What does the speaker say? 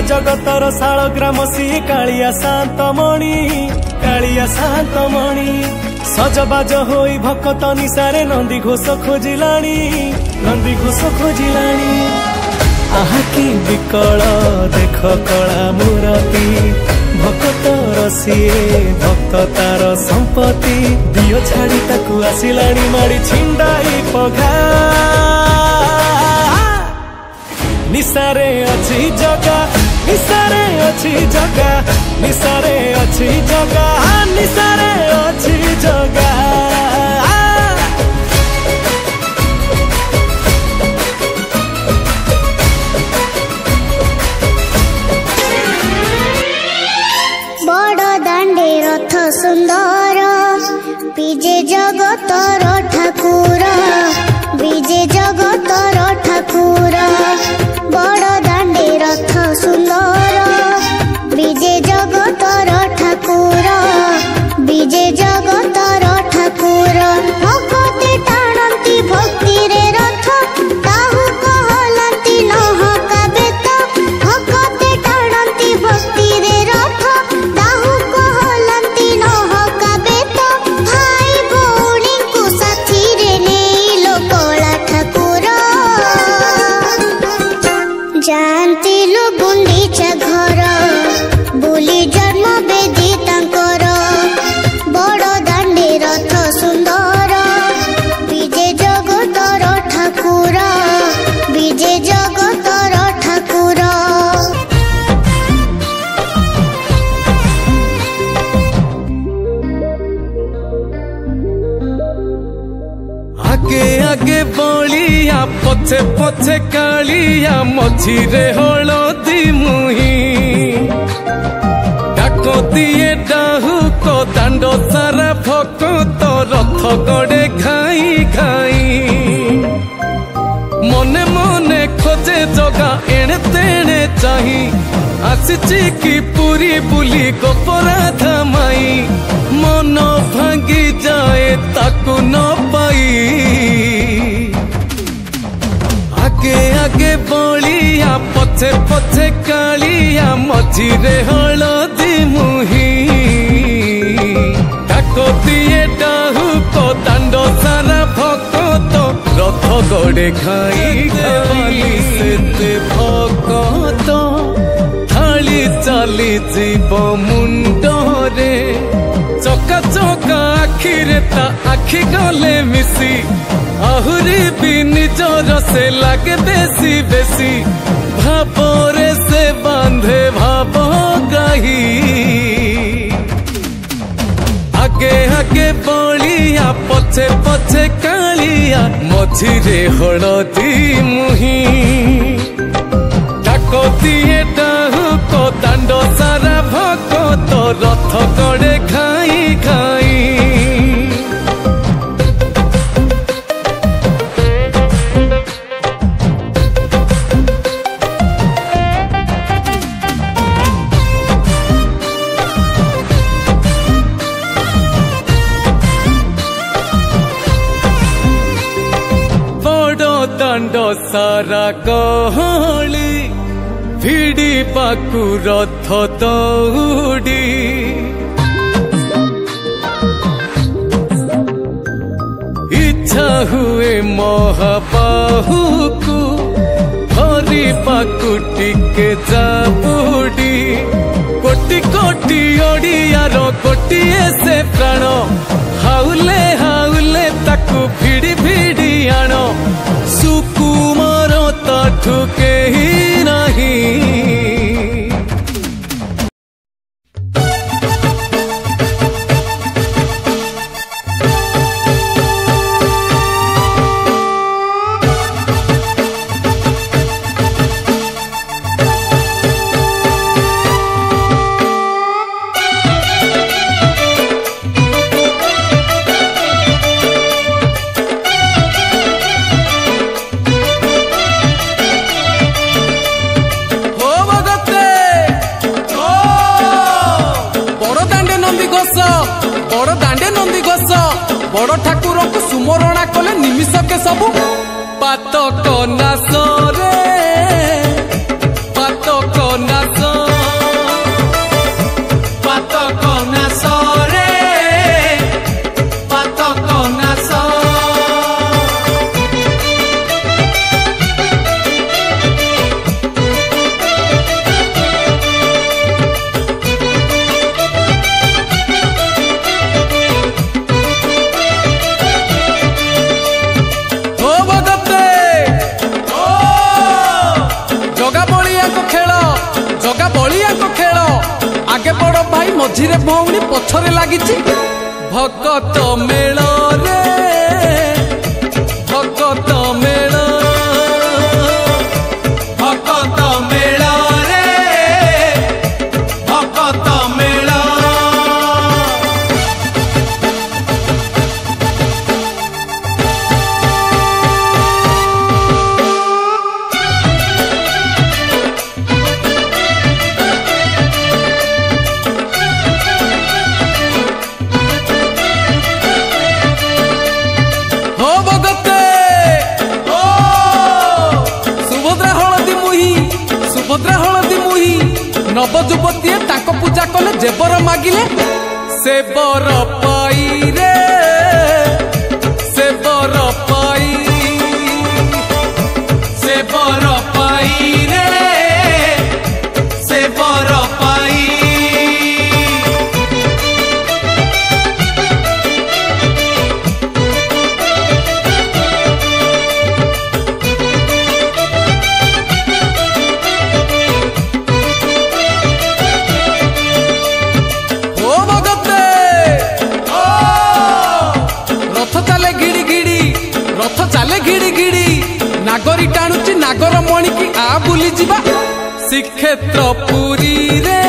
जगतर शालग्राम सी कालिया शांतमणि कालिया शांतमणि सजबाज होई भक्त निशारे नंदी घोष खोजिलाणी नंदी घोष खोजिलाणी आहा कि विकल देख कला मूरती भक्त रसीए भक्त तार संपत्ति दियो छाड़ी ताकू आसिलाणी माड़ी छिंडाई पघा निसारे अच्छी जगह निसारे अच्छी जगह निसारे अच्छी जगह निसारे अच्छी जगह बड़ दांडे रथ सुंदर विजे जगतर ठाकुर विजे जगतर ठाकुर बड़ दांडे रथ सुंदर विजे जगतर ठाकुर विजे जगतर ठाकुर भक्ति टाणती भक्ति रे रथ ताहु कहलती नह काबे तो भक्ति टाणती भक्ति रे रथ ताहु कहलती नह काबे तो भाई भौणी को साथी रे नेइलो कला ठाकुर जानती लो गुंडीचा घर बोली जन्म बेदी तांकर बड़ दांडे रथ सुंदर विजे जगतर ठाकुर विजे जगतर ठाकुर आगे आगे बलिया पछे पछे कालिया मझिरे हलदी मुही डाक दिए डाहुक दांड सारा भक्त रथ गड़े घाई घाई मने मने खोजे जगा एणे तेणे चाही आसिची कि पूरी बुली गोपराधा माई मन भांगी जाए ताकू न पाई आगे आगे बलिया पछे पछे कालिया मझिरे हलदी मुही डाक दिए डाहुक दांड सारा भक्त रथ गड़े खाई खाई से भक्त थाली चाली जीव मुंडरे चका चका आखिरे ता आखि गले मिसी आहुरी भी निजर से लागे बेसी बेसी भावरे से बांधे भाव गाही आगे आगे बलिया पछे पछे कालिया मझिरे हलदी मुही डाक दिए डाहुक दांड सारा भक्त रथ गड़े खाई खाई दांड सारा गहली भिड़ी पाकू रथ दौड़ी इच्छा हुए महाबाहू को हरी पाकू टिके जाबुड़ी कोटि कोटि ओडियार गोटिए से प्राण हाउले हाउले ताकू भिड़ी भिड़ी आण सुकुमार ताठू केही नहीं बड़ ठाकुर को सुमरणा कले निमिषके सबु पातक नाश रे पातक नाश मझिरे भौणी पछरे लागिची भगत मेल रे भगत मेल भगत मेल रे भगत मेल सुभद्रा हलदी मुही नव युवती ताको पूजा कले जेबर मागिले से बर पाई रे से बर पाई से बर पाई रे से बर पाई रथ चाले घिड़ी घिड़ी नागरी टाणुची नागर मणि की आ बुली जीवा श्रीक्षेत्र पुरी रे